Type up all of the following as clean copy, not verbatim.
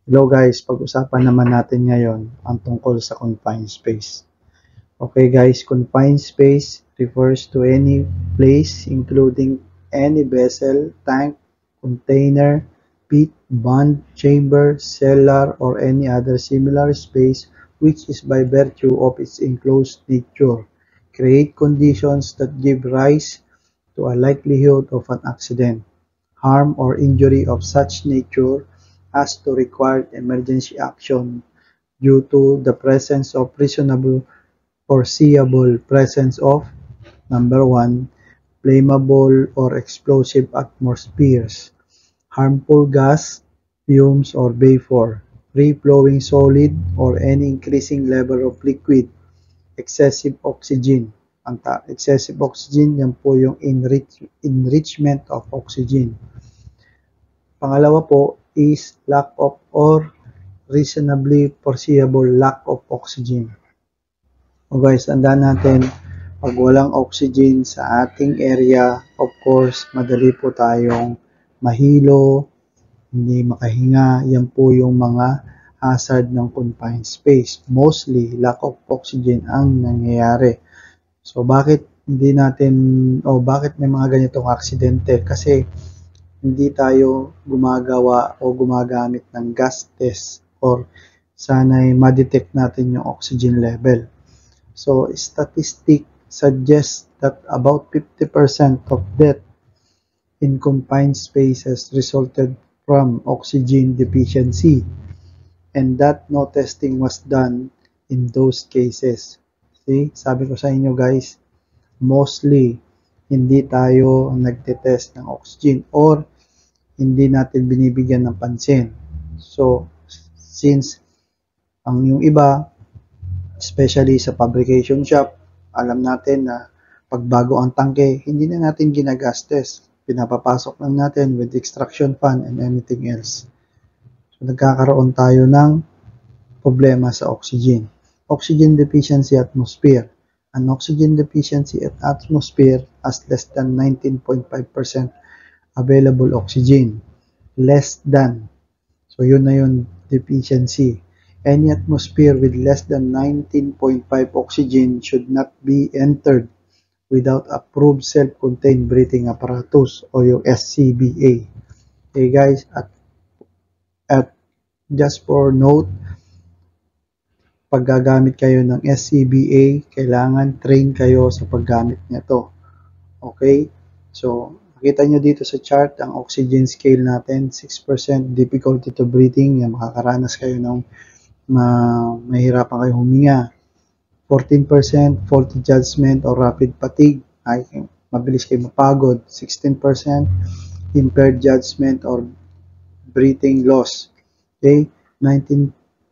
Hello guys, pag-usapan naman natin ngayon ang tungkol sa confined space. Okay guys, confined space refers to any place including any vessel, tank, container, pit, bond, chamber, cellar, or any other similar space which is by virtue of its enclosed nature, create conditions that give rise to a likelihood of an accident, harm, or injury of such nature as to require emergency action due to the presence of reasonable foreseeable presence of number 1, flammable or explosive atmospheres, harmful gas, fumes or vapor, free-flowing solid or any increasing level of liquid, excessive oxygen. Excessive oxygen, yan po yung enrichment of oxygen. Pangalawa po is lack of or reasonably foreseeable lack of oxygen. O guys, tandaan natin, pag walang oxygen sa ating area, of course, madali po tayong mahilo, hindi makahinga. Yan po yung mga hazard ng confined space. Mostly, lack of oxygen ang nangyayari. So, bakit hindi natin, bakit may mga ganitong aksidente? Kasi, hindi tayo gumagawa o gumagamit ng gas test or sana'y ma-detect natin yung oxygen level. So, statistic suggests that about 50% of death in confined spaces resulted from oxygen deficiency and that no testing was done in those cases. See, sabi ko sa inyo guys, mostly hindi tayo nagte-test ng oxygen or hindi natin binibigyan ng pansin. So, since yung iba, especially sa fabrication shop, alam natin na pagbago ang tangke, hindi na natin ginagas test. Pinapapasok lang natin with extraction fan and anything else. So, nagkakaroon tayo ng problema sa oxygen. Oxygen deficiency atmosphere. An oxygen deficiency at atmosphere has less than 19.5% available oxygen. Less than. So, yun na yung deficiency. Any atmosphere with less than 19.5 oxygen should not be entered without approved self-contained breathing apparatus o yung SCBA. Okay guys, at just for note, pag gagamit kayo ng SCBA, kailangan train kayo sa paggamit nito. Okay? So, makita nyo dito sa chart, ang oxygen scale natin, 6% difficulty to breathing. Yan, makakaranas kayo ng mahirapan kayo huminga. 14% faulty judgment or rapid fatigue. Ay, mabilis kayo mapagod. 16% impaired judgment or breathing loss. Okay? 19.5%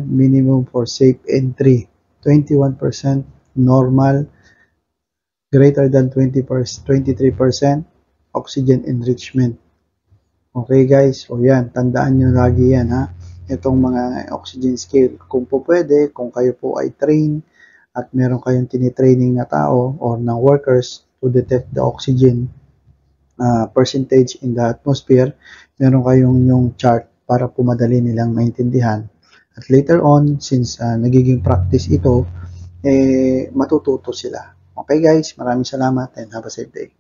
minimum for safe entry. 21% normal. Greater than 23% oxygen enrichment. Okay guys, so yan, tandaan nyo lagi yan ha, itong mga oxygen scale. Kung po pwede, kung kayo po ay train at meron kayong tinitraining na tao or ng workers to detect the oxygen percentage in the atmosphere, meron kayong yung chart para po madali nilang maintindihan. At later on, since nagiging practice ito, matututo sila. Okay guys, maraming salamat and have a safe day.